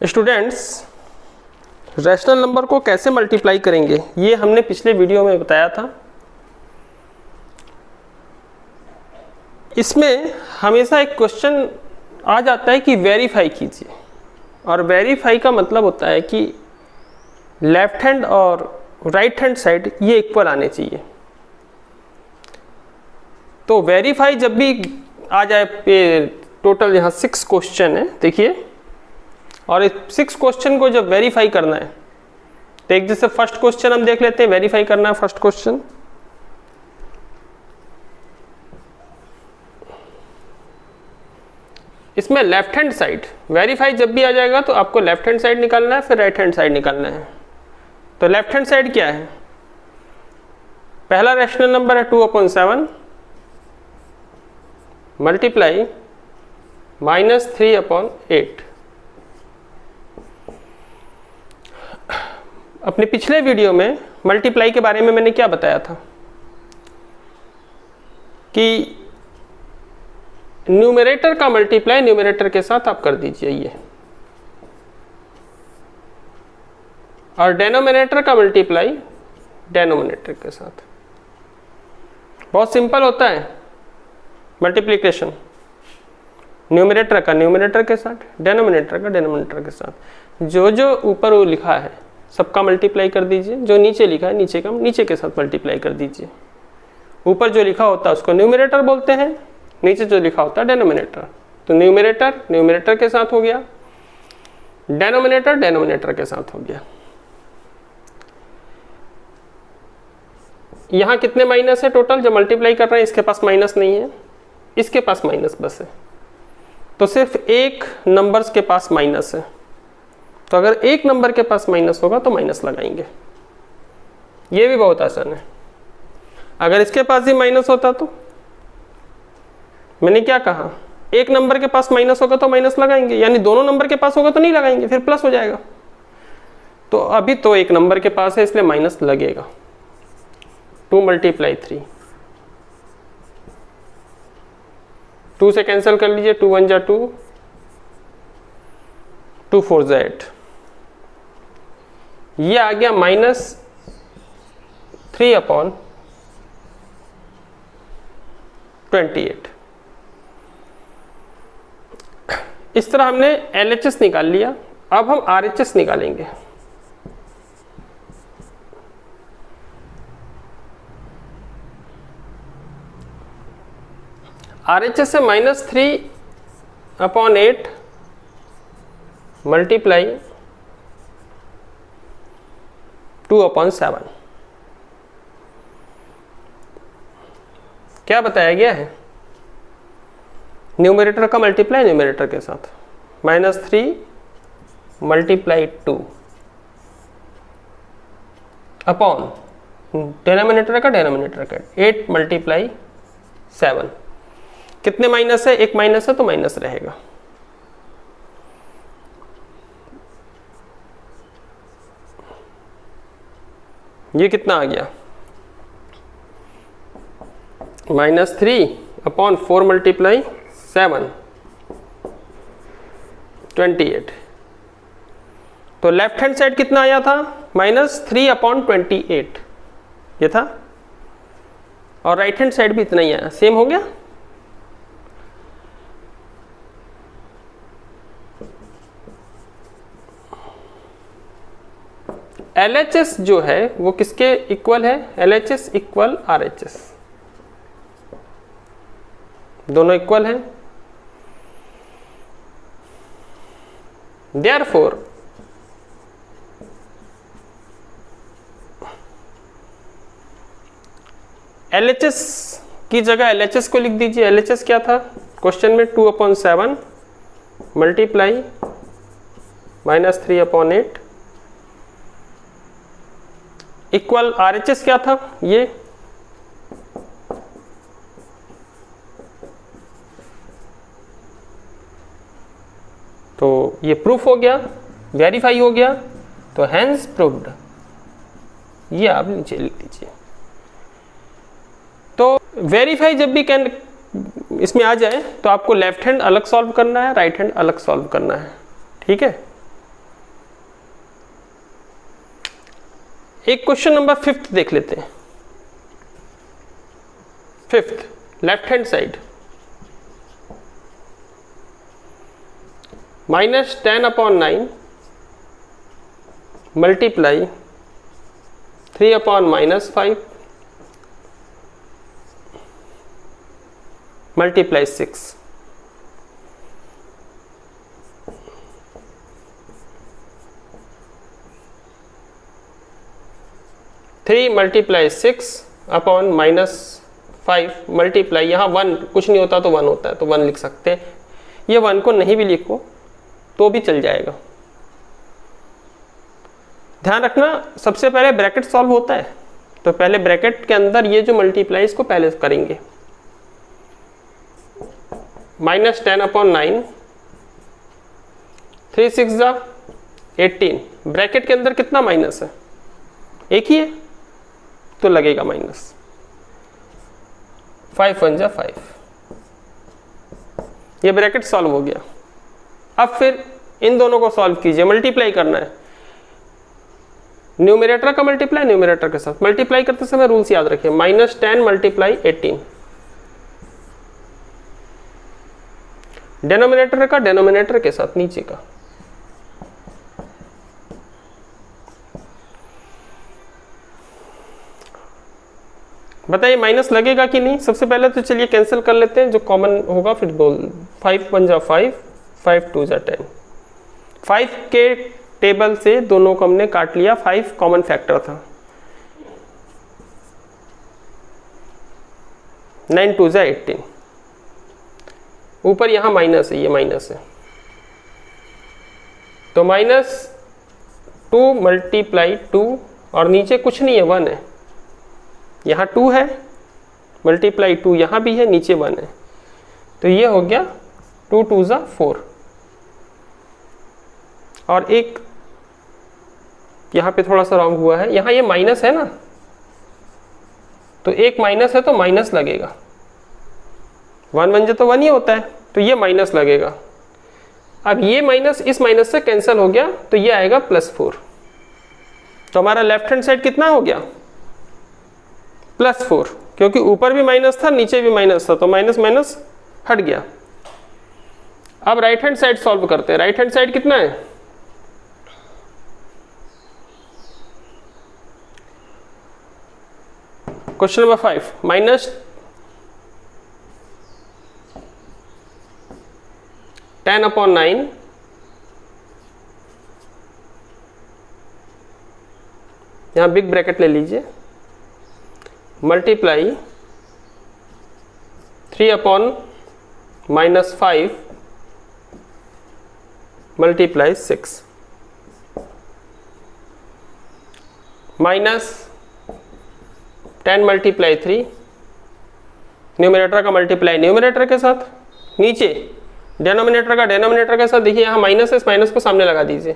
Students, rational number को कैसे multiply करेंगे ये हमने पिछले वीडियो में बताया था। इसमें हमेशा एक क्वेश्चन आ जाता है कि वेरीफाई कीजिए, और वेरीफाई का मतलब होता है कि लेफ्ट हैंड और राइट हैंड साइड ये इक्वल आने चाहिए। तो वेरीफाई जब भी आ जाए, टोटल यहाँ 6 क्वेश्चन है देखिए, और इस 6 क्वेश्चन को जब वेरीफाई करना है तो एक जैसे फर्स्ट क्वेश्चन हम देख लेते हैं, वेरीफाई करना है फर्स्ट क्वेश्चन। इसमें लेफ्ट हैंड साइड वेरीफाई जब भी आ जाएगा तो आपको लेफ्ट हैंड साइड निकालना है, फिर राइट हैंड साइड निकालना है। तो लेफ्ट हैंड साइड क्या है? पहला रैशनल नंबर है 2/7 मल्टीप्लाई -3/8। अपने पिछले वीडियो में मल्टीप्लाई के बारे में मैंने क्या बताया था कि न्यूमरेटर का मल्टीप्लाई न्यूमरेटर के साथ आप कर दीजिए ये, और डेनोमिनेटर का मल्टीप्लाई डेनोमिनेटर के साथ। बहुत सिंपल होता है मल्टीप्लिकेशन, न्यूमरेटर का न्यूमरेटर के साथ, डेनोमिनेटर का डेनोमिनेटर के साथ। जो जो ऊपर वो लिखा है सबका मल्टीप्लाई कर दीजिए, जो नीचे लिखा है नीचे का नीचे के साथ मल्टीप्लाई कर दीजिए। ऊपर जो लिखा होता है उसको न्यूमरेटर बोलते हैं, नीचे जो लिखा होता है डेनोमिनेटर। तो न्यूमरेटर न्यूमरेटर के साथ हो गया, डेनोमिनेटर डेनोमिनेटर के साथ हो गया। यहां कितने माइनस है टोटल? जब मल्टीप्लाई कर रहे हैं इसके पास माइनस नहीं है, इसके पास माइनस बस है, तो सिर्फ एक नंबर्स के पास माइनस है। तो अगर एक नंबर के पास माइनस होगा तो माइनस लगाएंगे, ये भी बहुत आसान है। अगर इसके पास ही माइनस होता तो मैंने क्या कहा, एक नंबर के पास माइनस होगा तो माइनस लगाएंगे, यानी दोनों नंबर के पास होगा तो नहीं लगाएंगे, फिर प्लस हो जाएगा। तो अभी तो एक नंबर के पास है इसलिए माइनस लगेगा। 2 × 3, 2 से कैंसिल कर लीजिए, 2 × 1 = 2, 2 × 4 = 8। ये आ गया -3/28। इस तरह हमने LHS निकाल लिया। अब हम RHS निकालेंगे। RHS से -3/8 मल्टीप्लाई 2/7 क्या बताया गया है? न्यूमरेटर का मल्टीप्लाई न्यूमरेटर के साथ, -3 × 2 अपॉन डेनोमिनेटर का डेनोमिनेटर का 8 × 7। कितने माइनस है? एक माइनस है तो माइनस रहेगा। ये कितना आ गया? -3/4 × 7 28। तो लेफ्ट हैंड साइड कितना आया था? -3/28 ये था, और राइट हैंड साइड भी इतना ही आया, सेम हो गया। LHS जो है वो किसके इक्वल है? LHS = RHS, दोनों इक्वल हैं। Therefore LHS की जगह LHS को लिख दीजिए। LHS क्या था क्वेश्चन में? 2/7 मल्टीप्लाई -3/8 इक्वल RHS क्या था? ये तो ये प्रूफ हो गया, वेरीफाई हो गया, तो हैंस प्रूव्ड, ये आप नीचे लिख दीजिए। तो वेरीफाई जब भी कैन इसमें आ जाए तो आपको लेफ्ट हैंड अलग सॉल्व करना है, राइट हैंड अलग सॉल्व करना है, ठीक है। एक क्वेश्चन नंबर 5 देख लेते हैं। 5 left hand side -10/9 multiply 3/-5 multiply 6। Three multiply 6/-5 multiply, यहाँ 1 कुछ नहीं होता तो 1 होता है तो 1 लिख सकते हैं। ये 1 को नहीं भी लिखो तो भी चल जाएगा। ध्यान रखना सबसे पहले ब्रैकेट सॉल्व होता है, तो पहले ब्रैकेट के अंदर ये जो मल्टीप्लाई इसको पहले करेंगे। -10/9 3 6 18, ब्रैकेट के अंदर कितना माइनस है, एक ही है तो लगेगा माइनस। 5 1 5, ये ब्रैकेट सॉल्व हो गया। अब फिर इन दोनों को सॉल्व कीजिए, मल्टीप्लाई करना है। न्यूमरेटर का मल्टीप्लाई न्यूमरेटर के साथ, मल्टीप्लाई करते समय रूल्स याद रखिए। -10 मल्टीप्लाई 18, डेनोमिनेटर का डेनोमिनेटर के साथ नीचे का। बताइए माइनस लगेगा कि नहीं। सबसे पहले तो चलिए कैंसिल कर लेते हैं जो कॉमन होगा, फिर बोल 5 1 5 5 2 10। 5 के टेबल से दोनों को हमने काट लिया, 5 कॉमन फैक्टर था। 9 2 18, ऊपर यहाँ माइनस है, ये माइनस है तो -2 मल्टीप्लाई 2, और नीचे कुछ नहीं है 1 है, यहाँ 2 है मल्टीप्लाई 2, यहाँ भी है नीचे 1 है, तो ये हो गया 2 2 4। और एक यहाँ पे थोड़ा सा रॉन्ग हुआ है, यहाँ ये माइनस है ना, तो एक माइनस है तो माइनस लगेगा। 1 1 तो 1 ही होता है, तो ये माइनस लगेगा। अब ये माइनस इस माइनस से कैंसिल हो गया तो ये आएगा +4। तो हमारा लेफ्ट हैंड साइड कितना हो गया, +4, क्योंकि ऊपर भी माइनस था नीचे भी माइनस था, तो माइनस माइनस हट गया। अब राइट हैंड साइड सॉल्व करते हैं। राइट हैंड साइड कितना है, क्वेश्चन नंबर 5 -10/9 यहाँ बिग ब्रैकेट ले लीजिए, मल्टीप्लाई 3/-5 मल्टीप्लाई 6 -10 मल्टीप्लाई 3, न्यूमरेटर का मल्टीप्लाई न्यूमरेटर के साथ, नीचे डेनोमिनेटर का डेनोमिनेटर के साथ। देखिए यहाँ माइनस है, इस माइनस को सामने लगा दीजिए।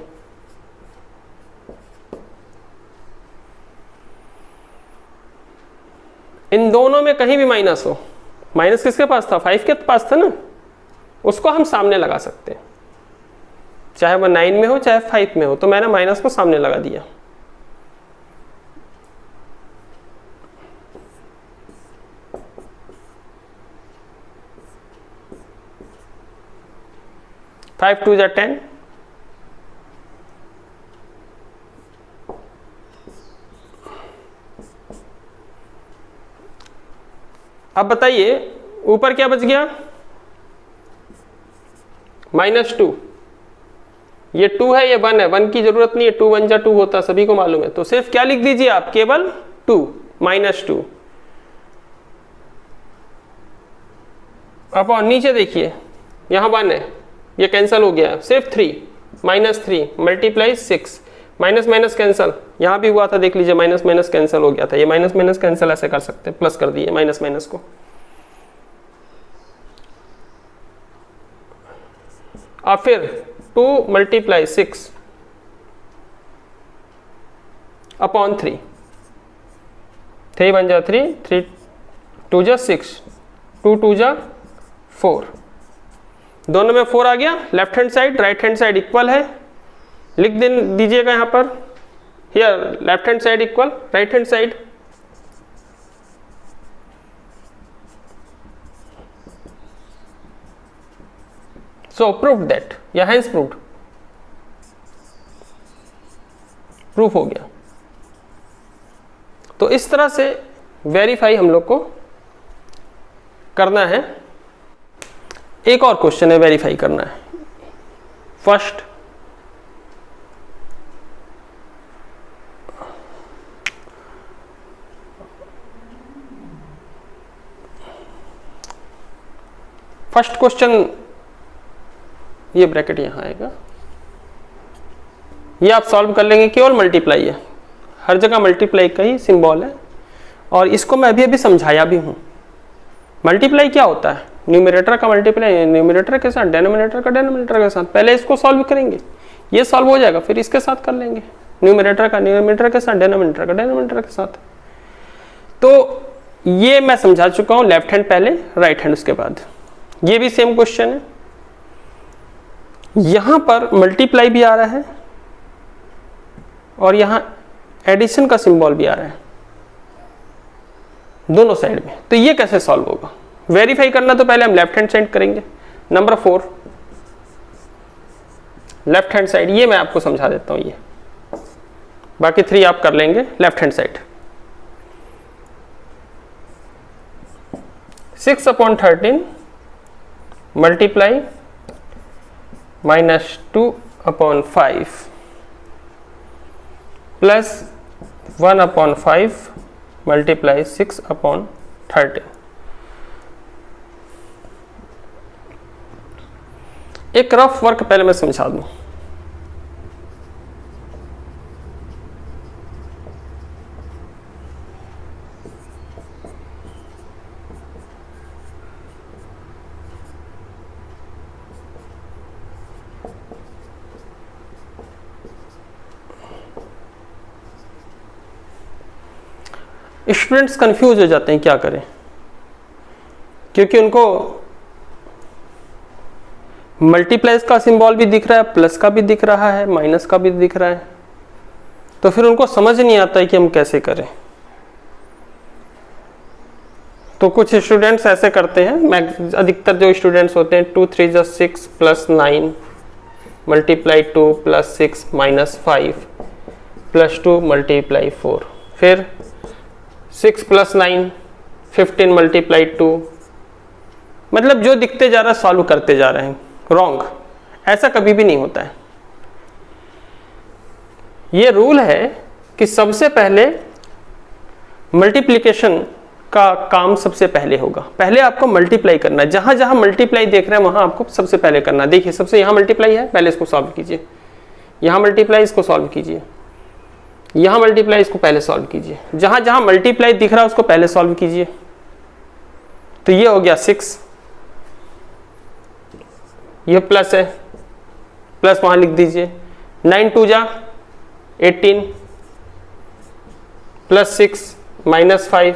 इन दोनों में कहीं भी माइनस हो, माइनस किसके पास था, 5 के पास था ना, उसको हम सामने लगा सकते हैं, चाहे वह 9 में हो चाहे 5 में हो। तो मैंने माइनस को सामने लगा दिया। फाइव 2 10, अब बताइए ऊपर क्या बच गया, -2। ये 2 है, ये 1 है, 1 की जरूरत नहीं है, 2 1 2 होता, सभी को मालूम है। तो सिर्फ क्या लिख दीजिए आप, केवल 2 -2। अब और नीचे देखिए यहाँ 1 है, ये कैंसिल हो गया, सिर्फ 3 -3 मल्टीप्लाई 6, माइनस माइनस कैंसिल, यहाँ भी हुआ था देख लीजिए, माइनस माइनस कैंसिल हो गया था। ये माइनस माइनस कैंसिल ऐसे कर सकते हैं, प्लस कर दिए माइनस माइनस को। अब फिर 2 मल्टीप्लाई 6 अपॉन 3, 3 1 3, 3 2 6, 2 2 4, दोनों में 4 आ गया। Left hand side right hand side equal है, लिख दीजिएगा यहाँ पर Here left hand side equal right hand side. So proved that, या hence proved, प्रूफ हो गया। तो इस तरह से वेरीफाई हम लोग को करना है। एक और क्वेश्चन है वेरीफाई करना है। फर्स्ट क्वेश्चन, ये ब्रैकेट यहां आएगा, ये आप सॉल्व कर लेंगे, केवल मल्टीप्लाई है, हर जगह मल्टीप्लाई का ही सिंबल है। और इसको मैं अभी समझाया भी हूं। मल्टीप्लाई क्या होता है? न्यूमरेटर का मल्टीप्लाई न्यूमरेटर के साथ, डेनोमिनेटर का डेनोमिनेटर के साथ। पहले इसको सॉल्व करेंगे, ये सॉल्व हो जाएगा, फिर इसके साथ कर लेंगे, न्यूमरेटर का न्यूमरेटर के साथ, डेनोमिनेटर का डेनोमिनेटर के साथ। तो ये मैं समझा चुका हूं, लेफ्ट हैंड पहले, राइट हैंड उसके बाद। ये भी सेम क्वेश्चन है, यहां पर मल्टीप्लाई भी आ रहा है और यहां एडिशन का सिंबल भी आ रहा है दोनों साइड में। तो ये कैसे सॉल्व होगा? वेरीफाई करना तो पहले हम लेफ्ट हैंड साइड करेंगे। नंबर 4 लेफ्ट हैंड साइड, ये मैं आपको समझा देता हूं, ये बाकी 3 आप कर लेंगे। Left hand side 6/13 multiply -2/5 plus 1/5 multiply 6/13। एक रफ वर्क पहले मैं समझा दूं। स्टूडेंट्स कंफ्यूज हो जाते हैं, क्या करें, क्योंकि उनको मल्टीप्लाइज का सिंबल भी दिख रहा है, प्लस का भी दिख रहा है, माइनस का भी दिख रहा है। तो फिर उनको समझ नहीं आता है कि हम कैसे करें। तो कुछ स्टूडेंट्स ऐसे करते हैं, मैं अधिकतर जो स्टूडेंट्स होते हैं 2 3 + 6 + 9 मल्टीप्लाई 2 + 6 - 5 + 2 मल्टीप्लाई 4, फिर 6 + 9 15 मल्टीप्लाई 2, मतलब जो दिखते जा रहा है सॉल्व करते जा रहे हैं। रॉन्ग, ऐसा कभी भी नहीं होता है। ये रूल है कि सबसे पहले मल्टीप्लिकेशन का काम सबसे पहले होगा। पहले आपको मल्टीप्लाई करना है, जहां जहां मल्टीप्लाई देख रहे हैं वहां आपको सबसे पहले करना है। देखिए सबसे यहां मल्टीप्लाई है, पहले इसको सॉल्व कीजिए, यहां मल्टीप्लाई, इसको सॉल्व कीजिए, यहां मल्टीप्लाई, इसको पहले सॉल्व कीजिए, जहां जहां मल्टीप्लाई दिख रहा है उसको पहले सॉल्व कीजिए। तो ये हो गया 6, ये प्लस है, प्लस वहां लिख दीजिए, 9 2 = 18 + 6 - 5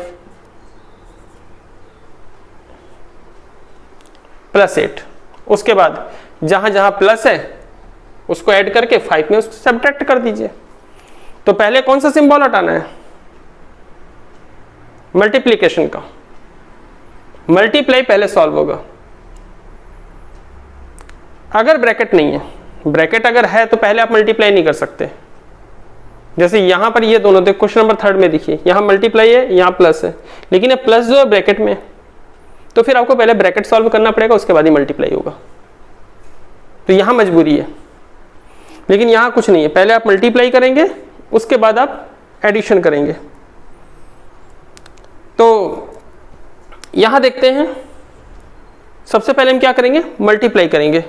+ 8। उसके बाद जहां जहां प्लस है उसको ऐड करके 5 में उसको सब्ट्रैक्ट कर दीजिए। तो पहले कौन सा सिंबल हटाना है? मल्टीप्लिकेशन का। मल्टीप्लाई पहले सॉल्व होगा। अगर ब्रैकेट नहीं है, ब्रैकेट अगर है तो पहले आप मल्टीप्लाई नहीं कर सकते। जैसे यहां पर ये दोनों, देखो क्वेश्चन नंबर 3 में देखिए, यहां मल्टीप्लाई है, यहां प्लस है, लेकिन ये प्लस जो है ब्रैकेट में, तो फिर आपको पहले ब्रैकेट सॉल्व करना पड़ेगा, उसके बाद ही मल्टीप्लाई होगा। तो यहां मजबूरी है, लेकिन यहां कुछ नहीं है, पहले आप मल्टीप्लाई करेंगे, उसके बाद आप एडिशन करेंगे। तो यहां देखते हैं, सबसे पहले हम क्या करेंगे? मल्टीप्लाई करेंगे।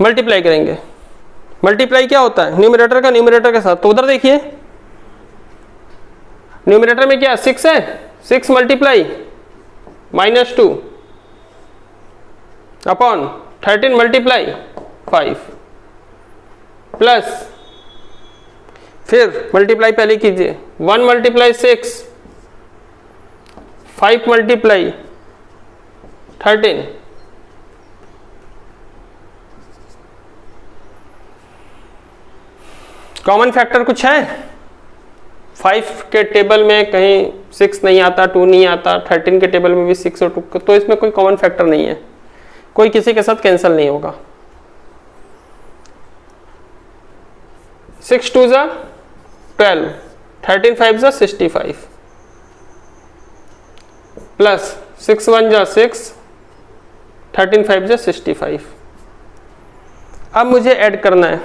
मल्टीप्लाई करेंगे, मल्टीप्लाई क्या होता है? न्यूमरेटर का न्यूमरेटर के साथ। तो उधर देखिए, न्यूमरेटर में क्या 6 है, 6 मल्टीप्लाई -2 अपॉन 13 मल्टीप्लाई 5 प्लस, फिर मल्टीप्लाई पहले कीजिए, 1 मल्टीप्लाई 6 5 मल्टीप्लाई 13 -2 कॉमन फैक्टर कुछ है? 5 के टेबल में कहीं 6 नहीं आता, 2 नहीं आता, 13 के टेबल में भी 6 और 2, तो इसमें कोई कॉमन फैक्टर नहीं है, कोई किसी के साथ कैंसिल नहीं होगा। 6 2 जा 12, 13 5 जा 65, प्लस 6 1 जा 6, 13 5 जा 65। अब मुझे ऐड करना है,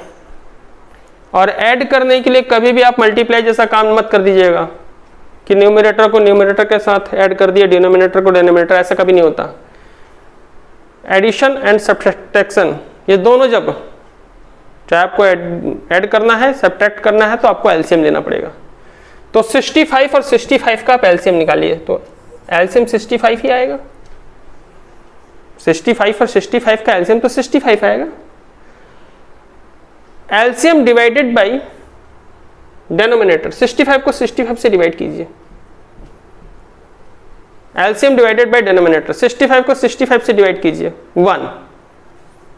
और ऐड करने के लिए कभी भी आप मल्टीप्लाई जैसा काम मत कर दीजिएगा कि न्यूमरेटर को न्यूमरेटर के साथ ऐड कर दिया, डिनोमिनेटर को डिनोमिनेटर, ऐसा कभी नहीं होता। एडिशन एंड सब्ट्रैक्शन, ये दोनों जब चाहे आपको ऐड करना है, सब्ट्रैक्ट करना है, तो आपको एलसीएम लेना पड़ेगा। तो 65 और 65 का आप एलसीएम निकालिए, तो एलसीएम 65 ही आएगा। 65 और 65 का एलसीएम तो 65 आएगा। एलसीएम डिवाइडेड बाय डेनोमिनेटर, 65 को 65 से डिवाइड कीजिए। एलसीएम डिवाइडेड बाय डेनोमिनेटर, 65 को 65 से डिवाइड कीजिए, 1,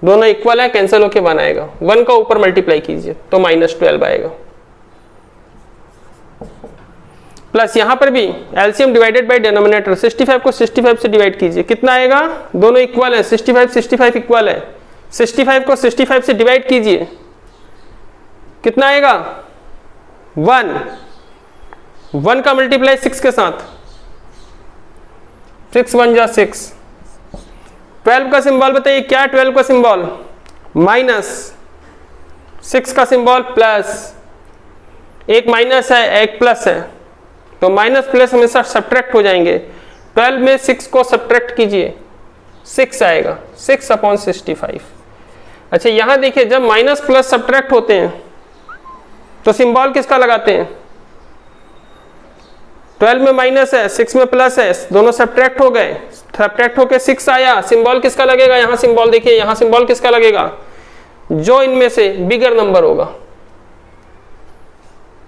दोनों इक्वल है, कैंसिल होके 1 आएगा। 1 का ऊपर मल्टीप्लाई कीजिए तो -12 आएगा। प्लस यहां पर भी एलसीएम डिवाइडेड बाय डेनोमिनेटर, 65 को 65 से डिवाइड कीजिए, कितना आएगा? दोनों इक्वल है, 65 65 इक्वल है, 65 को 65 से डिवाइड कीजिए, कितना आएगा? 1 का मल्टीप्लाई 6 के साथ, 6 1 जा 6। 12 का सिंबल बताइए क्या है? 12 का सिंबल माइनस, 6 का सिंबल प्लस, एक माइनस है एक प्लस है, तो माइनस प्लस हमेशा सब्ट्रैक्ट हो जाएंगे। 12 में 6 को सब्ट्रैक्ट कीजिए, 6 आएगा, 6/65। अच्छा यहां देखिए, जब माइनस प्लस सब्ट्रैक्ट होते हैं तो सिंबल किसका लगाते हैं? 12 में माइनस है, 6 में प्लस है, दोनों सब्ट्रैक्ट हो गए, सब्ट्रैक्ट होके 6 आया, सिंबल किसका लगेगा? यहां सिंबल देखिए, यहां सिंबल किसका लगेगा? जो इनमें से बिगर नंबर होगा।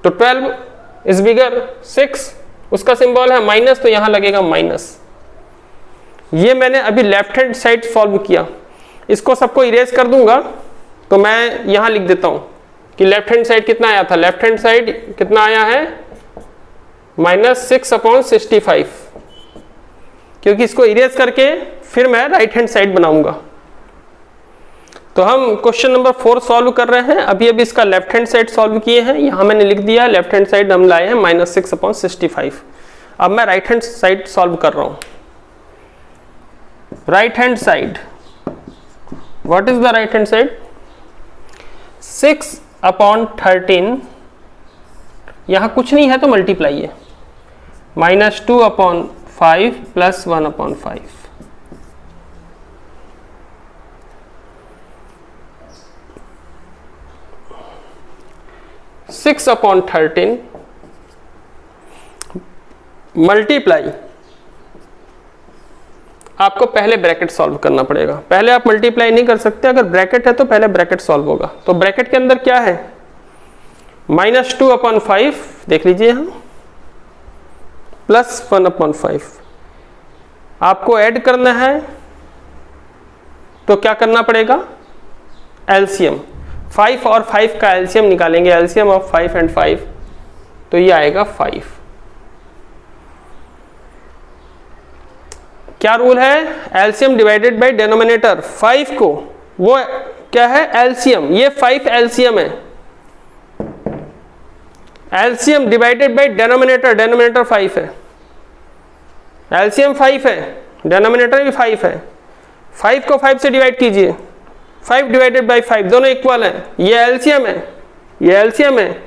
तो 12 इज बिगर 6, उसका सिंबल है माइनस, तो यहां लगेगा माइनस। ये मैंने अभी लेफ्ट हैंड साइड सॉल्व किया, इसको सबको इरेज कर दूंगा, तो मैं यहां लिख देता हूं कि लेफ्ट हैंड साइड कितना आया था। लेफ्ट हैंड साइड कितना आया है? -6/65, क्योंकि इसको इरेज करके फिर मैं राइट हैंड साइड बनाऊंगा। तो हम क्वेश्चन नंबर 4 सॉल्व कर रहे हैं, अभी अभी इसका लेफ्ट हैंड साइड सॉल्व किए हैं, यहां मैंने लिख दिया लेफ्ट हैंड साइड हम लाए हैं -6/65। अब मैं राइट हैंड साइड सॉल्व कर रहा हूं। Right hand side, what is the right hand side? 6/13, यहां कुछ नहीं है तो मल्टीप्लाई है, -2/5 + 1/5। 6/13 मल्टीप्लाई, आपको पहले ब्रैकेट सॉल्व करना पड़ेगा, पहले आप मल्टीप्लाई नहीं कर सकते, अगर ब्रैकेट है तो पहले ब्रैकेट सॉल्व होगा। तो ब्रैकेट के अंदर क्या है? -2/5 देख लीजिए यहां, + 1/5। आपको ऐड करना है तो क्या करना पड़ेगा? एलसीएम, 5 और 5 का एलसीएम निकालेंगे, एलसीएम ऑफ 5 and 5, तो ये आएगा 5। क्या रूल है? LCM divided by denominator. 5 को वो क्या है? एलसीएम, ये 5 एलसीएम है, LCM divided by denominator, denominator 5 है, एलसीएम 5 है, डिनोमिनेटर भी 5 है। 5 को 5 से डिवाइड कीजिए, 5 डिवाइडेड बाय 5, दोनों इक्वल है, ये एलसीएम है, ये एलसीएम है,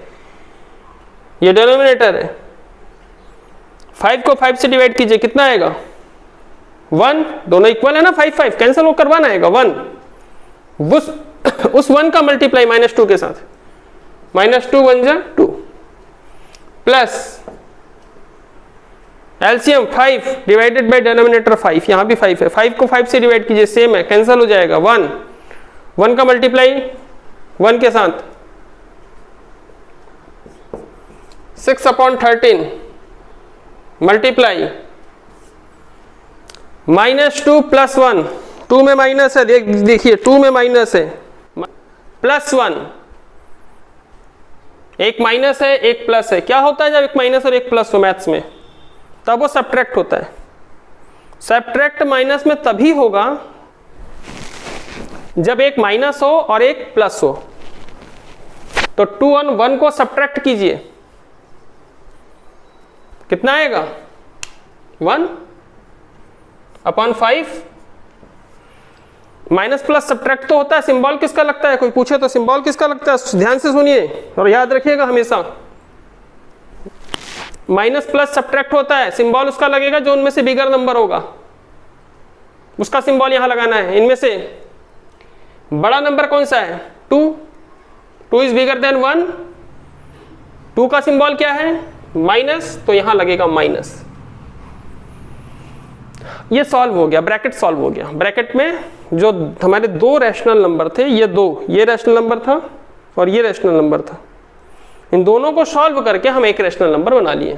ये डिनोमिनेटर है। 5 को 5 से डिवाइड कीजिए, कितना आएगा? 1, दोनों इक्वल है ना, 5 5 कैंसिल होकर 1 आएगा, 1। उस 1 का मल्टीप्लाई -2 के साथ, -2 1 जा 2, plus LCM 5 divided by denominator 5, यहां भी 5 है, 5 को 5 से डिवाइड कीजिए, सेम है, कैंसिल हो जाएगा, 1 का मल्टीप्लाई 1 के साथ, 6/13 मल्टीप्लाई -2 + 1, 2 में माइनस है, देखिए 2 में माइनस है, +1 एक माइनस है एक प्लस है, क्या होता है जब एक माइनस और एक प्लस हो मैथ्स में? तब वो सब्ट्रैक्ट होता है। सब्ट्रैक्ट माइनस में तभी होगा जब एक माइनस हो और एक प्लस हो। तो 2 और 1 को सब्ट्रैक्ट कीजिए, कितना आएगा? 1/5। माइनस प्लस सब्ट्रैक्ट तो होता है, सिंबल किसका लगता है? कोई पूछे तो सिंबल किसका लगता है? ध्यान से सुनिए और याद रखिएगा हमेशा, माइनस प्लस सब्ट्रैक्ट होता है, सिंबल उसका लगेगा जो उनमें से बिगर नंबर होगा, उसका सिंबल यहां लगाना है। इनमें से बड़ा नंबर कौन सा है? 2 इज बिगर देन 1। 2 का सिंबल क्या है? माइनस, तो यहां लगेगा माइनस। ये सॉल्व हो गया, ब्रैकेट सॉल्व हो गया। ब्रैकेट में जो हमारे 2 रैशनल नंबर थे, ये रैशनल नंबर था और ये रैशनल नंबर था, इन दोनों को सॉल्व करके हम एक रैशनल नंबर बना लिए।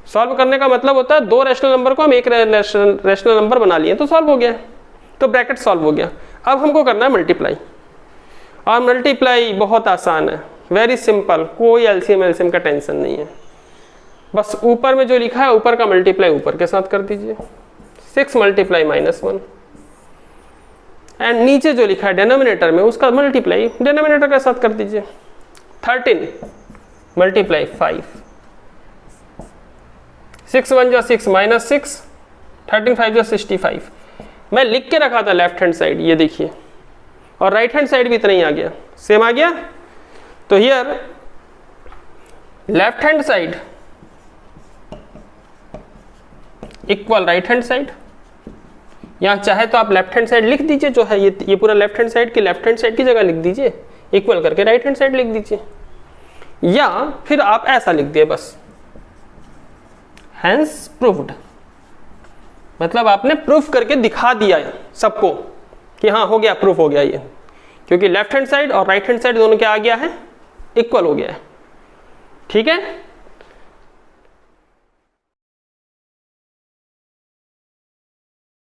सॉल्व करने का मतलब होता है 2 रैशनल नंबर को हम एक रैशनल नंबर बना लिए, तो सॉल्व हो गया, तो ब्रैकेट सॉल्व हो गया। अब हमको करना है मल्टीप्लाई, और मल्टीप्लाई बहुत आसान है, वेरी सिंपल, कोई एलसीएम एलसीएम का टेंशन नहीं है। बस ऊपर में जो लिखा है ऊपर का मल्टीप्लाई ऊपर के साथ कर दीजिए, 6 × -1, एंड नीचे जो लिखा है डिनोमिनेटर में उसका मल्टीप्लाई डिनोमिनेटर के साथ कर दीजिए। 13 × 5, 6 × 1 = 6 -6, 13 × 5 = 65। मैं लिख के रखा था लेफ्ट हैंड साइड, ये देखिए, और राइट हैंड साइड भी इतना ही आ गया, सेम आ गया। तो here left hand side equal right hand side, यहाँ चाहे तो आप लेफ्ट हैंड साइड लिख दीजिए, जो है ये पूरा लेफ्ट हैंड साइड की जगह लिख दीजिए, इक्वल करके राइट हैंड साइड लिख दीजिए, या फिर आप ऐसा लिख दिए बस, हैंस प्रूव्ड, मतलब आपने प्रूफ करके दिखा दिया सबको कि हाँ हो गया, प्रूफ हो गया ये, क्योंकि लेफ्ट हैंड साइड और राइट हैंड साइड दोनों क्या आ गया है? इक्वल हो गया है। ठीक है।